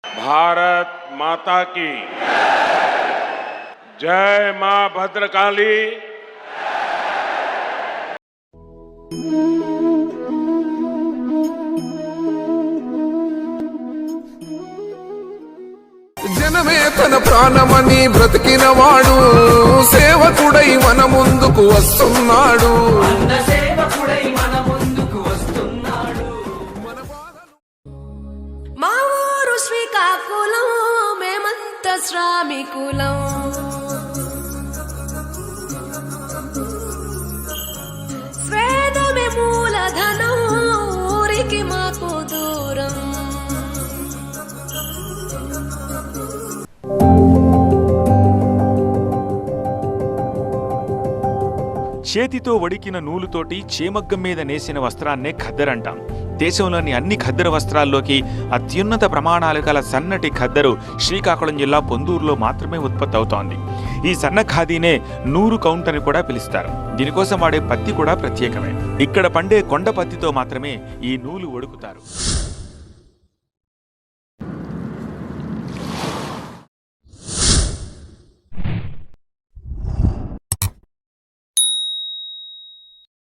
भारत माता की जय मां भद्रकाली। జనమే తన ప్రాణమని బ్రతికినవాడు సేవకుడై మన ముందుకు వస్తున్నాడు. మా ఊరు శ్రీకాకుళం, మేమంత శ్రామికులం. స్వేదమే మూలధనం, ఊరికి మాకు దూరం. చేతితో వడికిన నూలుతోటి చేమగ్గం మీద నేసిన వస్త్రాన్నే ఖద్దర్ అంటాం. దేశంలోని అన్ని ఖద్దరు వస్త్రాల్లోకి అత్యున్నత ప్రమాణాలు గల సన్నటి ఖద్దరు శ్రీకాకుళం జిల్లా పొందూరులో మాత్రమే ఉత్పత్తి అవుతోంది. ఈ సన్న ఖాదీనే నూరు కౌంట్ అని కూడా పిలుస్తారు. దీనికోసం వాడే పత్తి కూడా ప్రత్యేకమే. ఇక్కడ పండే కొండ పత్తితో మాత్రమే ఈ నూలు వడుకుతారు.